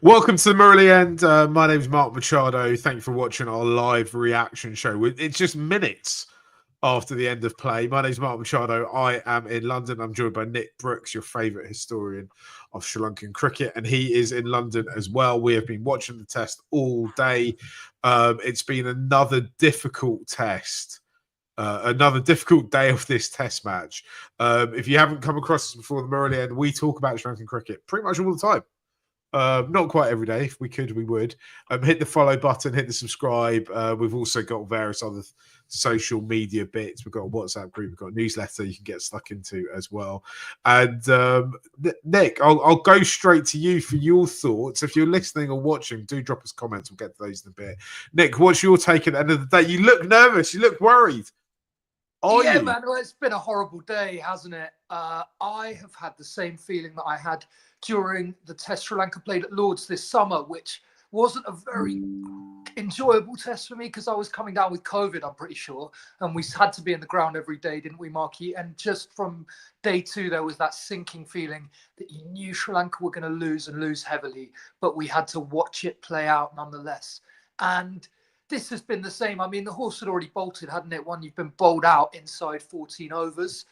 Welcome to the Murali End. My name's Mark Machado. Thank you for watching our live reaction show. It's just minutes after the end of play. My name's Mark Machado. I am in London. I'm joined by Nick Brookes, your favourite historian of Sri Lankan cricket, and he is in London as well. We have been watching the test all day. It's been another difficult test. Another difficult day of this test match. If you haven't come across us before the Murali End, we talk about Sri Lankan cricket pretty much all the time. Not quite every day. If we could, we would. Hit the follow button, hit the subscribe. We've also got various other social media bits. We've got a WhatsApp group. We've got a newsletter you can get stuck into as well. And Nick, I'll go straight to you for your thoughts. If you're listening or watching, do drop us comments. We'll get to those in a bit. Nick, what's your take at the end of the day? You look nervous. You look worried. Yeah, man. Well, it's been a horrible day, hasn't it? I have had the same feeling that I had during the test Sri Lanka played at Lord's this summer, which wasn't a very enjoyable test for me because I was coming down with COVID, I'm pretty sure. And we had to be in the ground every day, didn't we, Marky? And just from day two, there was that sinking feeling that you knew Sri Lanka were going to lose and lose heavily, but we had to watch it play out nonetheless. And this has been the same. I mean, the horse had already bolted, hadn't it? When you've been bowled out inside 14 overs.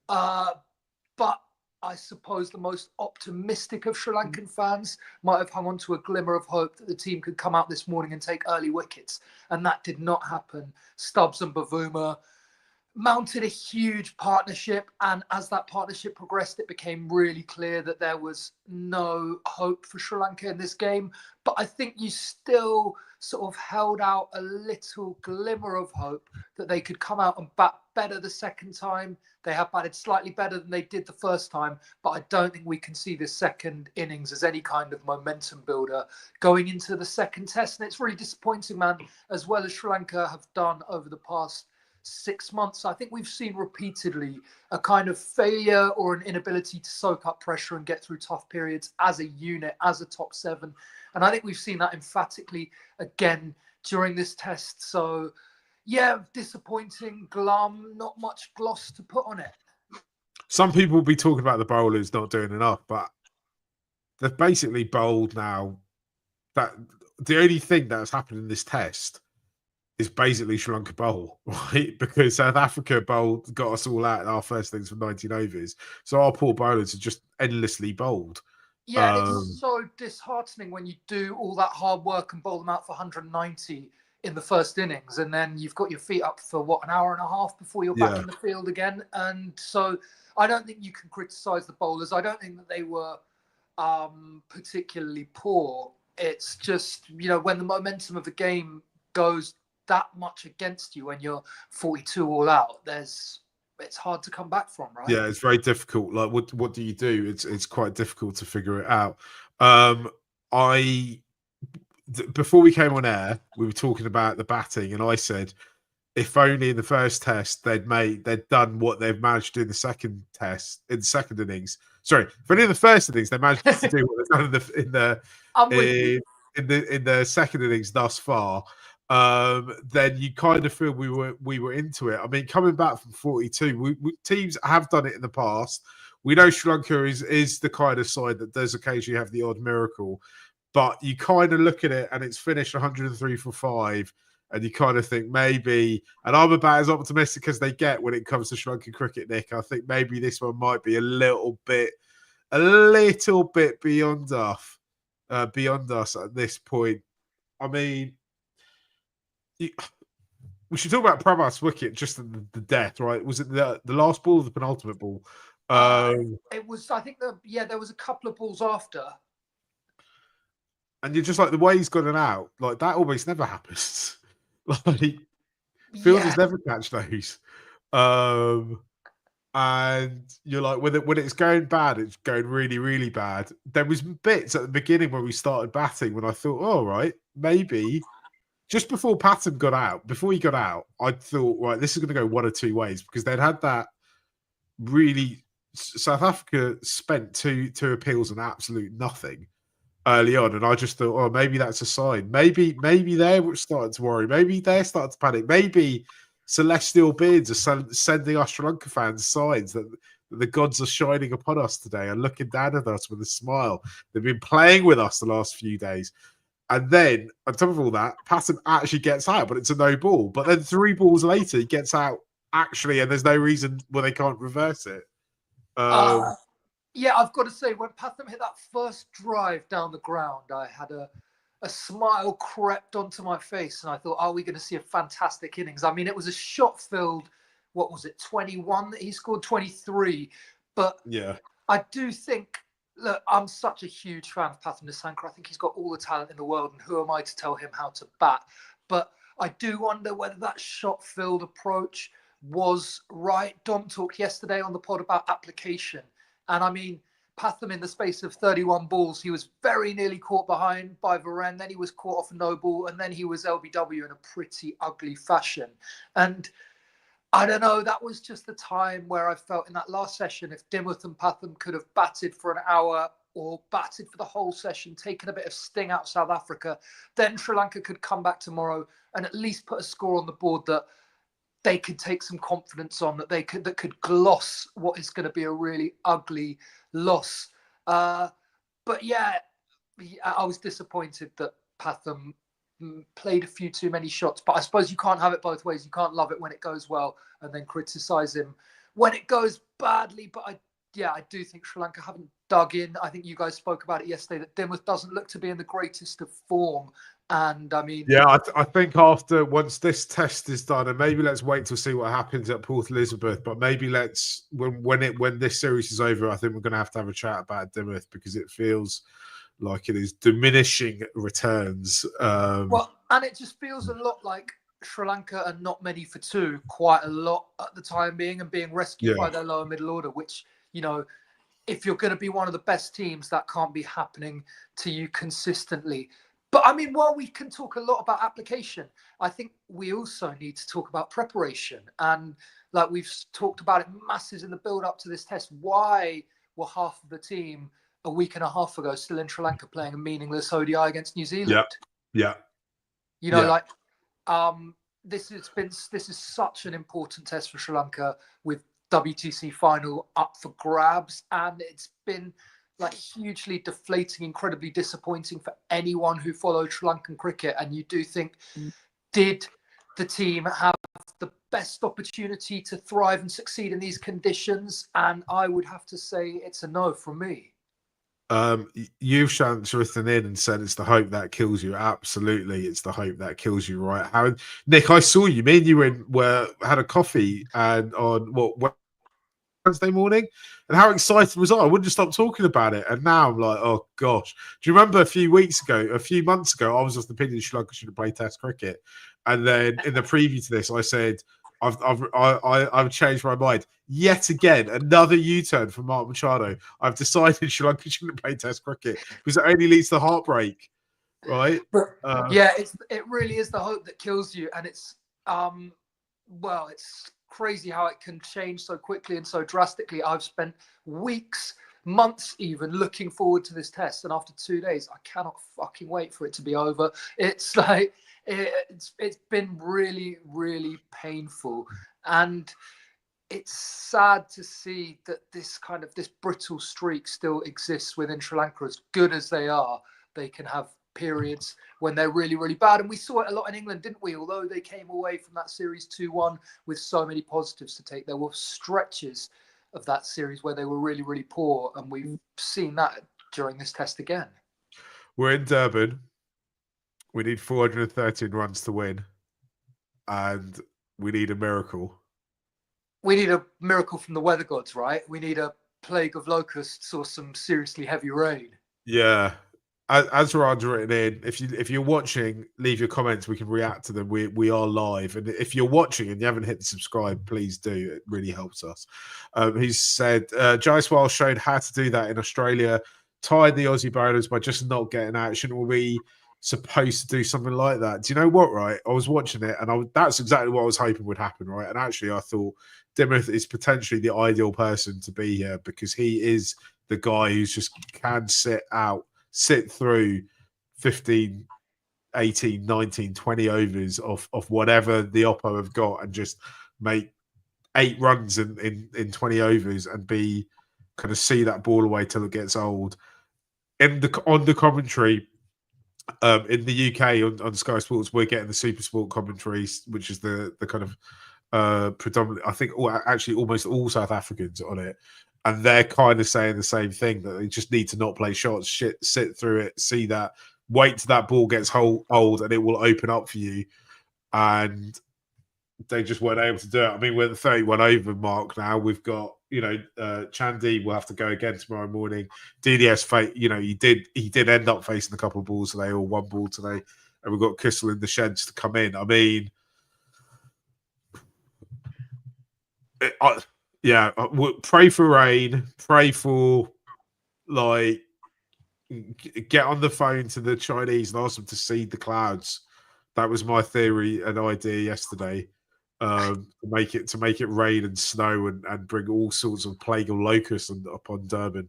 But I suppose the most optimistic of Sri Lankan fans might have hung on to a glimmer of hope that the team could come out this morning and take early wickets. And that did not happen. Stubbs and Bavuma mounted a huge partnership. And as that partnership progressed, it became really clear that there was no hope for Sri Lanka in this game. But I think you still sort of held out a little glimmer of hope that they could come out and bat better the second time. They have batted slightly better than they did the first time, but I don't think we can see this second innings as any kind of momentum builder going into the second test. And it's really disappointing, man, as well as Sri Lanka have done over the past 6 months. I think we've seen repeatedly a kind of failure or an inability to soak up pressure and get through tough periods as a unit, as a top seven. And I think we've seen that emphatically again during this test. So, yeah, disappointing, glum, not much gloss to put on it. Some people will be talking about the bowlers not doing enough, but they've basically bowled now. That the only thing that's happened in this test is basically Sri Lanka bowl, right? Because South Africa bowled, got us all out in our first innings for 19 overs. So our poor bowlers are just endlessly bowled. Yeah, it's so disheartening when you do all that hard work and bowl them out for 190 in the first innings, and then you've got your feet up for an hour and a half before you're back in the field again. And so I don't think you can criticize the bowlers. I don't think that they were particularly poor. It's just, when the momentum of the game goes that much against you when you're 42 all out, it's hard to come back from, right? Yeah, it's very difficult. Like, what do you do? It's quite difficult to figure it out. Before we came on air, we were talking about the batting, and I said, if only in the first test they'd done what they've managed to do in the second test, in the second innings. Sorry, if only in the first innings they managed to do what they've done in the second innings thus far. Then you kind of feel we were into it. I mean, coming back from 42, teams have done it in the past. We know Sri Lanka is the kind of side that does occasionally have the odd miracle. But you kind of look at it and it's finished 103 for 5, and you kind of think maybe, and I'm about as optimistic as they get when it comes to Sri Lankan cricket, Nick. I think maybe this one might be a little bit beyond us at this point. I mean, we should talk about Prabhas' wicket, just the death, right? Was it the last ball or the penultimate ball? It was, I think, there was a couple of balls after. And you're just like, the way he's gone and out, like that almost never happens. Like, fielders never catch those. And you're like, when it's going bad, it's going really, really bad. There was bits at the beginning when we started batting when I thought, oh, right, maybe. Just before Patton got out, I thought, right, this is going to go one or two ways, because they'd had that really. South Africa spent two appeals on absolute nothing early on, and I just thought, oh, maybe that's a sign. Maybe they're starting to worry. Maybe they're starting to panic. Maybe celestial beings are sending us Sri Lanka fans signs that The gods are shining upon us today and looking down at us with a smile. They've been playing with us the last few days. And then, on top of all that, Patton actually gets out, but it's a no ball. But then 3 balls later, he gets out actually, and there's no reason why they can't reverse it. Yeah, I've got to say, when Patton hit that first drive down the ground, I had a smile crept onto my face, and I thought, are we going to see a fantastic innings? I mean, it was a shot-filled, what was it, 21 that he scored, 23. But yeah, I do think, look, I'm such a huge fan of Patton Nissanka. I think he's got all the talent in the world, and who am I to tell him how to bat? But I do wonder whether that shot-filled approach was right. Dom talked yesterday on the pod about application. And I mean, Patham, in the space of 31 balls, he was very nearly caught behind by Varane. Then he was caught off a no ball, and then he was LBW in a pretty ugly fashion. And I don't know, that was just the time where I felt in that last session, if Dimuth and Patham could have batted for an hour or batted for the whole session, taken a bit of sting out of South Africa, then Sri Lanka could come back tomorrow and at least put a score on the board that they could take some confidence on, that could gloss what is going to be a really ugly loss. But yeah, I was disappointed that Patham played a few too many shots. But I suppose you can't have it both ways. You can't love it when it goes well and then criticise him when it goes badly. But I do think Sri Lanka haven't dug in. I think you guys spoke about it yesterday, that Dimuth doesn't look to be in the greatest of form. And I mean, yeah, I think once this test is done, and maybe let's wait to see what happens at Port Elizabeth. But maybe let's when this series is over, I think we're going to have a chat about Dimuth, because it feels like it is diminishing returns. Well, and it just feels a lot like Sri Lanka are not many for two, quite a lot at the time being, and being rescued by their lower middle order, which, you know, if you're going to be one of the best teams, that can't be happening to you consistently. But I mean, while we can talk a lot about application, I think we also need to talk about preparation. And like we've talked about it masses in the build up to this test, why were half of the team a week and a half ago still in Sri Lanka playing a meaningless ODI against New Zealand? Yeah. You know, this is such an important test for Sri Lanka, with WTC final up for grabs, and it's been like hugely deflating, incredibly disappointing for anyone who followed Sri Lankan cricket. And you do think, did the team have the best opportunity to thrive and succeed in these conditions? And I would have to say it's a no from me. You've written in and said it's the hope that kills you. Absolutely, it's the hope that kills you, right? How, Nick, I saw you. Me and you had a coffee and on Wednesday morning, and how excited was I? I wouldn't stop talking about it, and now I'm like, oh gosh. Do you remember a few months ago, I was of the opinion Sri Lanka should have played Test cricket, and then in the preview to this, I said I've changed my mind yet again. Another U-turn from Mark Machado. I've decided Sri Lanka shouldn't play Test cricket because it only leads to heartbreak, right? But it really is the hope that kills you, and it's it's crazy how it can change so quickly and so drastically. I've spent weeks, months even, looking forward to this test, and after 2 days, I cannot fucking wait for it to be over. It's like it's been really, really painful, and it's sad to see that this brittle streak still exists within Sri Lanka. As good as they are, they can have periods when they're really, really bad. And we saw it a lot in England, didn't we? Although they came away from that series 2-1 with so many positives to take, there were stretches of that series where they were really, really poor. And we've seen that during this test again. We're in Durban. We need 413 runs to win. And we need a miracle. We need a miracle from the weather gods, right? We need a plague of locusts or some seriously heavy rain. Yeah. As Ryan's written in, if you're watching, leave your comments. We can react to them. We are live, and if you're watching and you haven't hit the subscribe, please do. It really helps us. He said Jaiswal showed how to do that in Australia, tied the Aussie bowlers by just not getting out. Shouldn't we supposed to do something like that? Do you know what? Right, I was watching it, and that's exactly what I was hoping would happen. Right, and actually, I thought Dimuth is potentially the ideal person to be here, because he is the guy who's just can sit through 15, 18, 19, 20 overs of whatever the Oppo have got and just make 8 runs in 20 overs, and B, kind of see that ball away till it gets old. On the commentary, in the UK on Sky Sports, we're getting the Super Sport commentaries, which is the kind of predominant. I think actually almost all South Africans on it, and they're kind of saying the same thing, that they just need to not play shots, sit through it, see that, wait till that ball gets old, and it will open up for you. And they just weren't able to do it. I mean, we're at the 31 over mark now. We've got, Chandy will have to go again tomorrow morning. DDS, he did end up facing a couple of balls today, or one ball today, and we've got Kissel in the sheds to come in. I mean, pray for rain, pray for, get on the phone to the Chinese and ask them to seed the clouds. That was my theory and idea yesterday. To make it rain and snow and bring all sorts of plague of locusts upon Durban.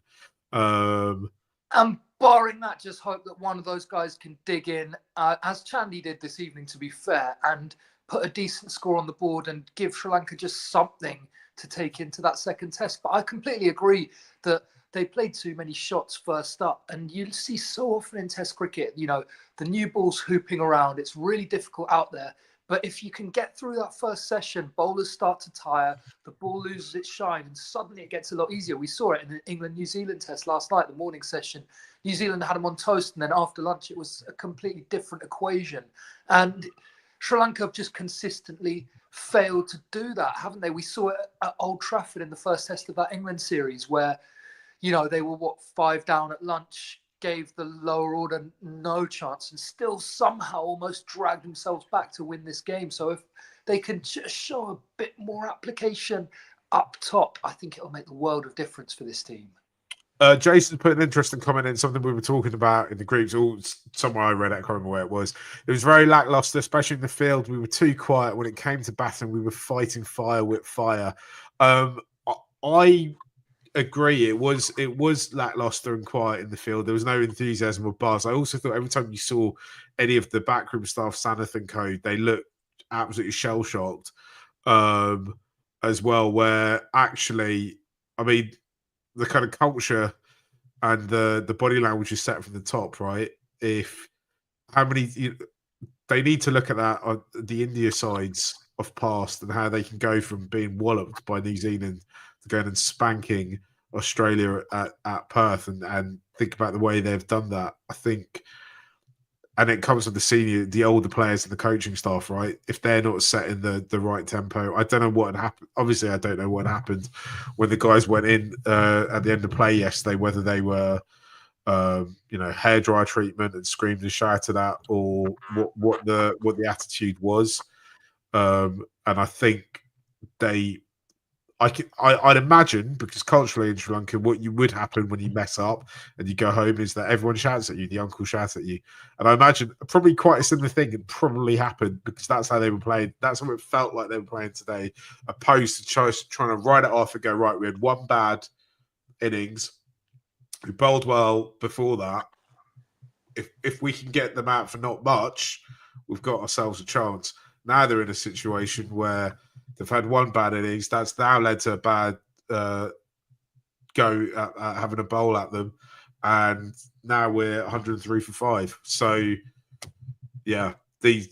And barring that, just hope that one of those guys can dig in, as Chandy did this evening, to be fair, and put a decent score on the board and give Sri Lanka just something to take into that second test. But I completely agree that they played too many shots first up, and you see so often in Test cricket, the new ball's hooping around. It's really difficult out there. But if you can get through that first session, bowlers start to tire, the ball loses its shine, and suddenly it gets a lot easier. We saw it in the England-New Zealand test last night, the morning session. New Zealand had them on toast, and then after lunch, it was a completely different equation. And Sri Lanka have just consistently failed to do that, haven't they? We saw it at Old Trafford in the first test of that England series, where, they were, 5 down at lunch, gave the lower order no chance, and still somehow almost dragged themselves back to win this game. So if they can just show a bit more application up top, I think it'll make the world of difference for this team. Jason put an interesting comment in, something we were talking about in the groups, or somewhere I read it, I can't remember where it was. It was very lackluster, especially in the field. We were too quiet. When it came to batting, we were fighting fire with fire. I agree. It was lackluster and quiet in the field. There was no enthusiasm or buzz. I also thought every time you saw any of the backroom staff, Sanath and co, they looked absolutely shell-shocked as well, where actually, I mean, the kind of culture and the body language is set from the top, right? They need to look at that on the India sides of past, and how they can go from being walloped by New Zealand to going and spanking Australia at Perth, and think about the way they've done that. I think, and it comes with the older players and the coaching staff, right? If they're not setting the right tempo, I don't know what had happened. Obviously, I don't know what happened when the guys went in at the end of play yesterday, whether they were, hairdryer treatment and screamed and shouted at, or what the attitude was. And I think I'd imagine, because culturally in Sri Lanka, what you would happen when you mess up and you go home is that everyone shouts at you, the uncle shouts at you. And I imagine probably quite a similar thing had probably happened, because that's how they were playing. That's how it felt like they were playing today, opposed to trying to write it off and go, right, we had one bad innings. We bowled well before that. If we can get them out for not much, we've got ourselves a chance. Now they're in a situation where they've had one bad innings. That's now led to a bad go at having a bowl at them. And now we're 103 for 5. So, yeah, we've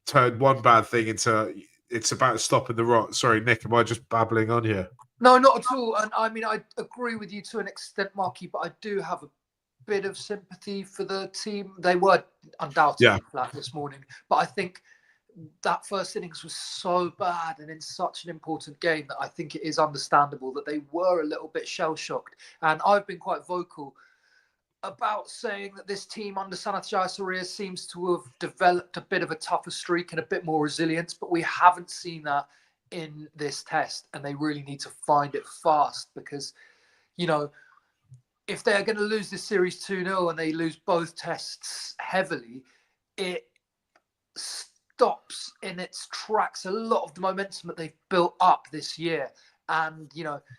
turned one bad thing into, it's about stopping the rot. Sorry, Nick, am I just babbling on here? No, not at all. And I mean, I agree with you to an extent, Marky, but I do have a bit of sympathy for the team. They were undoubtedly flat this morning, but I think that first innings was so bad and in such an important game that I think it is understandable that they were a little bit shell-shocked. And I've been quite vocal about saying that this team under Sanath Jayasuriya seems to have developed a bit of a tougher streak and a bit more resilience, but we haven't seen that in this test, and they really need to find it fast, because, if they're going to lose this series 2-0 and they lose both tests heavily, it stops in its tracks a lot of the momentum that they've built up this year. And,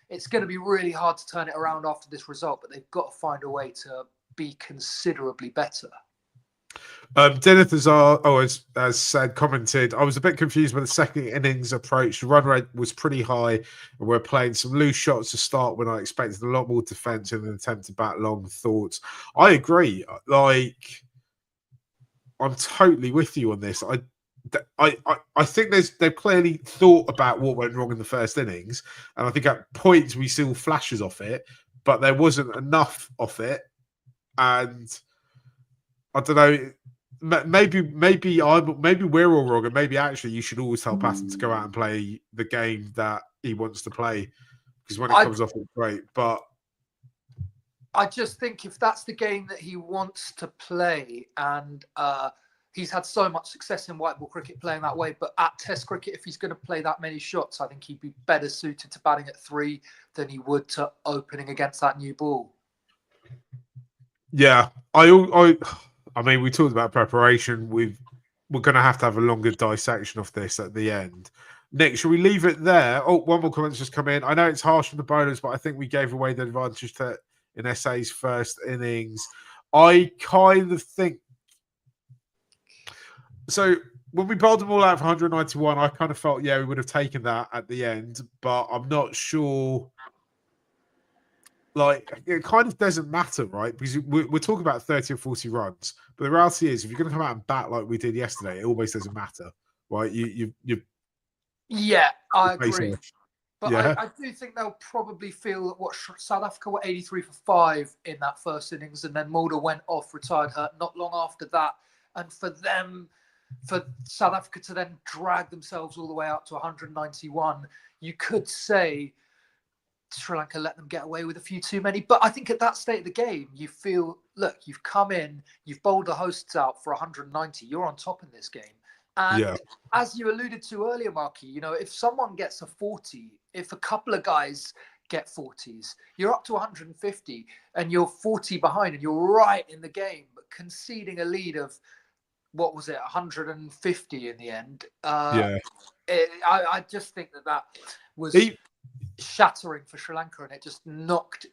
it's going to be really hard to turn it around after this result, but they've got to find a way to be considerably better. Dennis has said, commented, I was a bit confused by the second innings approach. The run rate was pretty high, and we're playing some loose shots to start when I expected a lot more defense in an attempt to bat long. Thoughts. I agree. Like, I'm totally with you on this. I think they've clearly thought about what went wrong in the first innings, and I think at points we saw flashes of it, but there wasn't enough of it, and I don't know. Maybe we're all wrong, and maybe actually you should always tell Patton to go out and play the game that he wants to play, because when it comes off, it's great. But I just think if that's the game that he wants to play, and he's had so much success in white ball cricket playing that way, but at Test cricket, if he's going to play that many shots, I think he'd be better suited to batting at 3 than he would to opening against that new ball. Yeah, I mean, we talked about preparation. We're going to have a longer dissection of this at the end. Nick, should we leave it there? Oh, one more comment's just come in. I know it's harsh on the bowlers, but I think we gave away the advantage in SA's first innings. I kind of think so. When we bowled them all out for 191, I kind of felt, yeah, we would have taken that at the end, but I'm not sure. Like, it kind of doesn't matter, right? Because we're talking about 30 or 40 runs. But the reality is, if you're going to come out and bat like we did yesterday, it almost doesn't matter, right? Yeah, I agree. But yeah. I do think they'll probably feel that what South Africa were 83 for 5 in that first innings, and then Mulder went off, retired hurt not long after that. And for South Africa to then drag themselves all the way up to 191, you could say Sri Lanka let them get away with a few too many. But I think at that state of the game, you feel, look, you've come in, you've bowled the hosts out for 190, you're on top in this game. And as you alluded to earlier, Marky, you know, if someone gets a 40, if a couple of guys get 40s, you're up to 150 and you're 40 behind and you're right in the game, but conceding a lead of, what was it, 150 in the end. I just think that was shattering for Sri Lanka, and it just knocked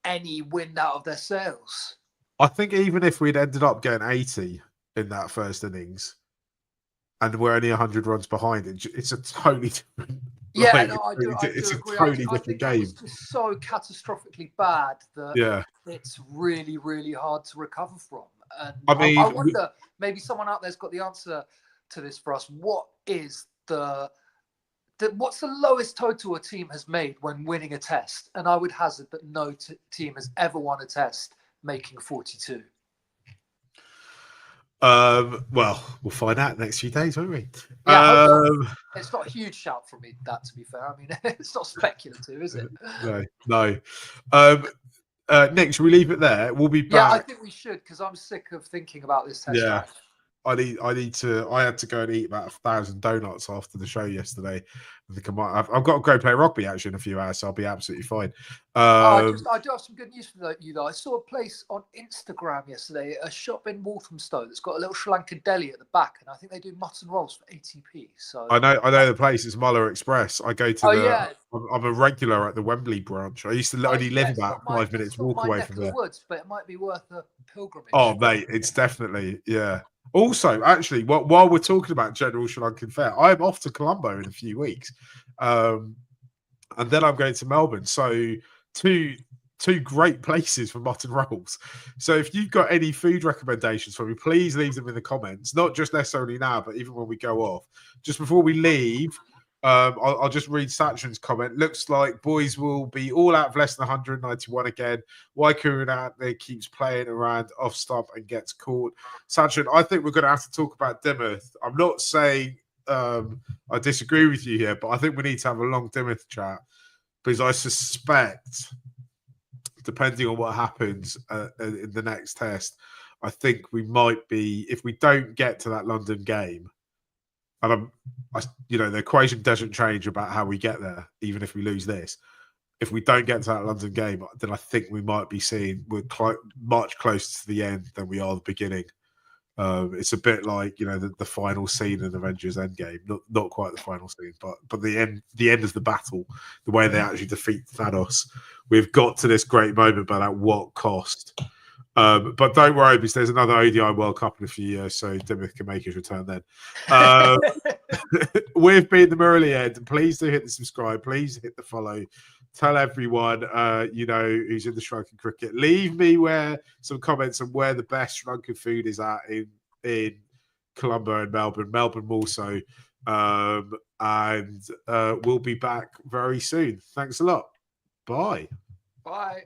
any wind out of their sails. I think even if we'd ended up getting 80 in that first innings and we're only 100 runs behind, it's a totally different. It's a totally different game. It was just so catastrophically bad that it's really, really hard to recover from. And I mean, I wonder, maybe someone out there's got the answer to this for us. What is what's the lowest total a team has made when winning a test? And I would hazard that no team has ever won a test making 42. Well, we'll find out next few days, won't we? Yeah, it's not a huge shout from me, that, to be fair. I mean, it's not speculative, is it? No. Nick, should we leave it there? We'll be back. Yeah, I think we should, because I'm sick of thinking about this test match. I had to go and eat about 1,000 donuts after the show yesterday. I think I've got to go play rugby actually in a few hours, so I'll be absolutely fine. I do have some good news for you though. I saw a place on Instagram yesterday, a shop in Walthamstow that's got a little Sri Lankan deli at the back, and I think they do mutton rolls for 80p. So I know the place is Muller Express. I go to I'm a regular at the Wembley branch. I used to only live about 5 minutes walk away from there. Woods, but it might be worth a pilgrimage. Oh mate, it's definitely Also, actually, while we're talking about General Sri Lankan Fair, I'm off to Colombo in a few weeks, and then I'm going to Melbourne. So two great places for mutton rolls. So if you've got any food recommendations for me, please leave them in the comments. Not just necessarily now, but even when we go off. Just before we leave, I'll just read Sachin's comment. Looks like boys will be all out for less than 191 again. Waikuru out there keeps playing around off stump and gets caught. Sachin, I think we're going to have to talk about Dimmoth. I'm not saying I disagree with you here, but I think we need to have a long Dimmoth chat, because I suspect, depending on what happens in the next test, I think we might be, if we don't get to that London game, and the equation doesn't change about how we get there, even if we lose this. If we don't get to that London game, then I think we might be seeing we're much closer to the end than we are the beginning. It's a bit like the final scene in Avengers Endgame, not quite the final scene, but the end of the battle, the way they actually defeat Thanos. We've got to this great moment, but at what cost? But don't worry, because there's another ODI World Cup in a few years, so Dimmock can make his return then. We've been the Murali End. Please do hit the subscribe. Please hit the follow. Tell everyone, who's in the Sri Lankan cricket. Leave me some comments on where the best Sri Lankan food is at in Colombo and Melbourne. Melbourne also. And we'll be back very soon. Thanks a lot. Bye. Bye.